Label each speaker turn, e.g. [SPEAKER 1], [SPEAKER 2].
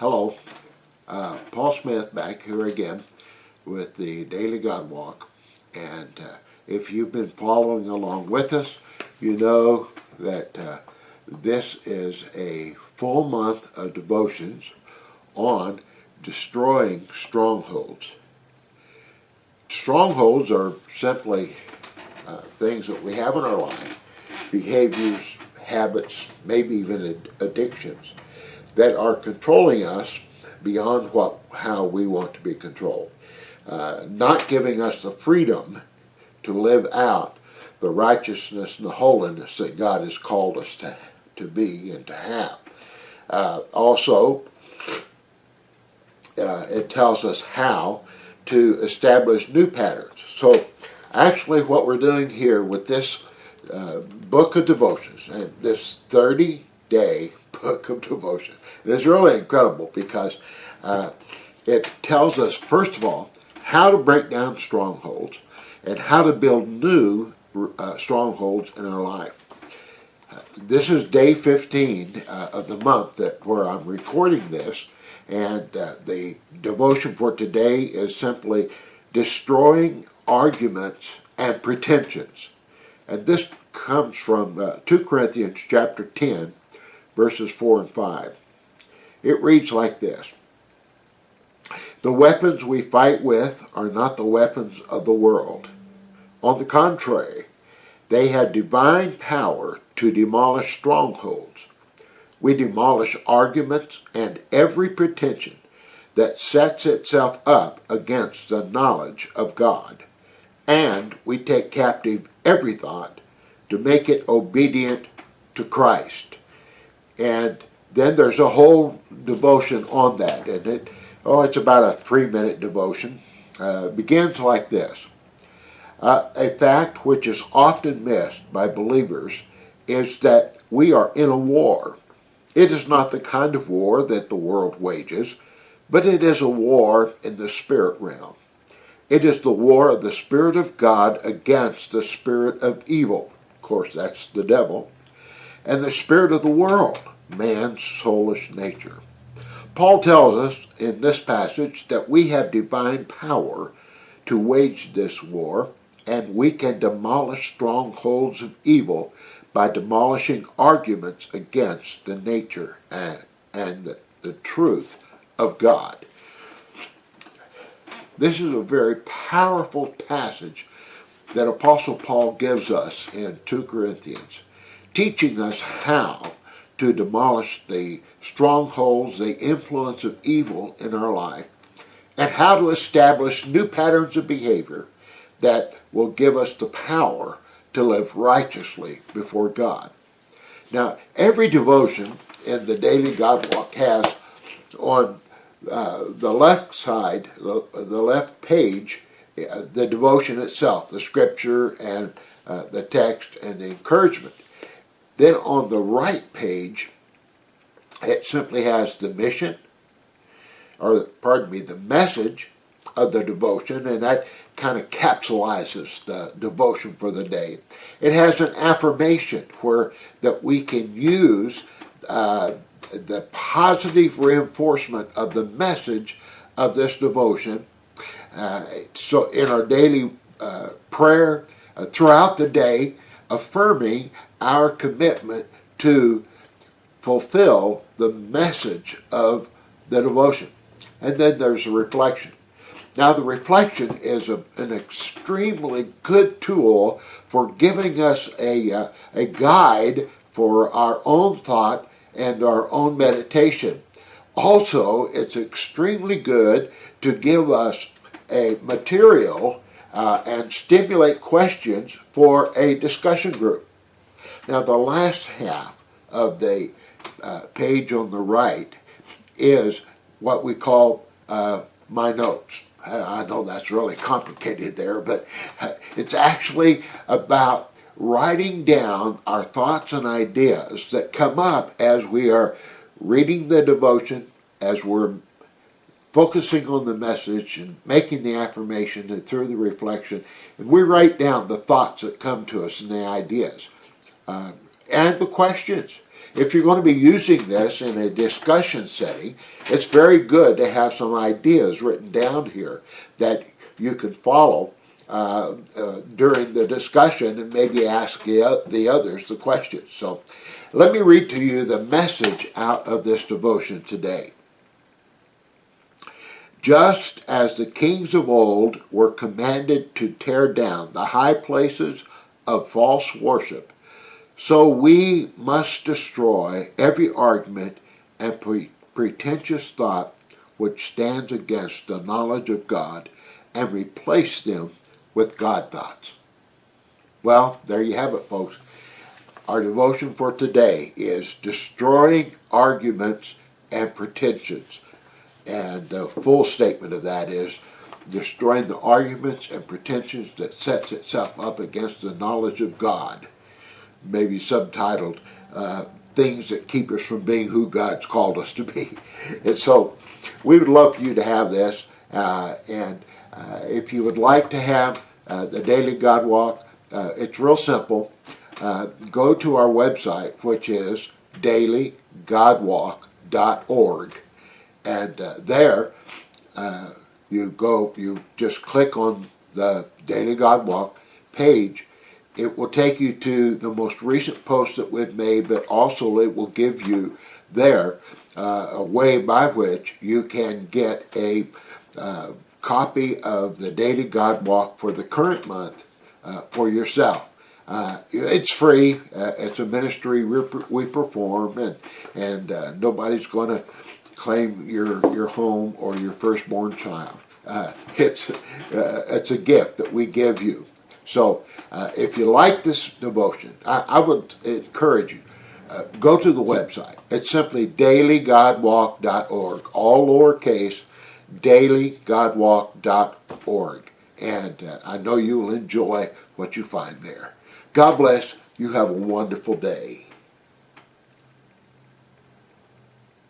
[SPEAKER 1] Hello, Paul Smith back here again with the Daily God Walk. And if you've been following along with us, you know that this is a full month of devotions on destroying strongholds. Strongholds are simply things that we have in our life, behaviors, habits, maybe even addictions, that are controlling us beyond how we want to be controlled, not giving us the freedom to live out the righteousness and the holiness that God has called us to be and to have. Also, it tells us how to establish new patterns. So actually what we're doing here with this book of devotions, and this 30-day book of devotion, it is really incredible because it tells us, first of all, how to break down strongholds and how to build new strongholds in our life. This is day 15 of the month where I'm recording this, and the devotion for today is simply destroying arguments and pretensions. And this comes from 2 Corinthians chapter 10, verses 4 and 5. It reads like this: "The weapons we fight with are not the weapons of the world. On the contrary, they have divine power to demolish strongholds. We demolish arguments and every pretension that sets itself up against the knowledge of God, and we take captive every thought to make it obedient to Christ." And then there's a whole devotion on that, and it's about a 3-minute devotion. Begins like this: "A fact which is often missed by believers is that we are in a war. It is not the kind of war that the world wages, but it is a war in the spirit realm. It is the war of the Spirit of God against the spirit of evil," of course that's the devil, "and the spirit of the world, man's soulish nature." Paul tells us in this passage that we have divine power to wage this war, and we can demolish strongholds of evil by demolishing arguments against the nature and the truth of God. This is a very powerful passage that Apostle Paul gives us in 2 Corinthians, teaching us how to demolish the strongholds, the influence of evil in our life, and how to establish new patterns of behavior that will give us the power to live righteously before God. Now, every devotion in the Daily God Walk has on the left side, the left page, the devotion itself, the scripture and the text and the encouragement. Then on the right page, it simply has the mission, the message of the devotion, and that kind of capsulizes the devotion for the day. It has an affirmation that we can use the positive reinforcement of the message of this devotion. So in our daily prayer throughout the day, affirming our commitment to fulfill the message of the devotion. And then there's a reflection. Now, the reflection is an extremely good tool for giving us a guide for our own thought and our own meditation. Also, it's extremely good to give us a material and stimulate questions for a discussion group. Now, the last half of the page on the right is what we call my notes. I know that's really complicated there, but it's actually about writing down our thoughts and ideas that come up as we are reading the devotion, as we're focusing on the message and making the affirmation and through the reflection. And we write down the thoughts that come to us and the ideas and the questions. if you're going to be using this in a discussion setting, it's very good to have some ideas written down here that you can follow during the discussion and maybe ask the others the questions. So let me read to you the message out of this devotion today. Just as the kings of old were commanded to tear down the high places of false worship, so we must destroy every argument and pretentious thought which stands against the knowledge of God and replace them with God thoughts. Well, there you have it, folks. Our devotion for today is destroying arguments and pretensions. And the full statement of that is destroying the arguments and pretensions that sets itself up against the knowledge of God. Maybe subtitled, Things That Keep Us From Being Who God's Called Us to Be. And so we would love for you to have this. And if you would like to have the Daily God Walk, it's real simple. Go to our website, which is dailygodwalk.org. And there, you just click on the Daily God Walk page. It will take you to the most recent post that we've made, but also it will give you there a way by which you can get a copy of the Daily God Walk for the current month for yourself. It's free. It's a ministry we perform, and nobody's going to claim your home or your firstborn child. It's a gift that we give you. So if you like this devotion, I would encourage you, go to the website. It's simply dailygodwalk.org, all lowercase, dailygodwalk.org. And I know you will enjoy what you find there. God bless. You have a wonderful day.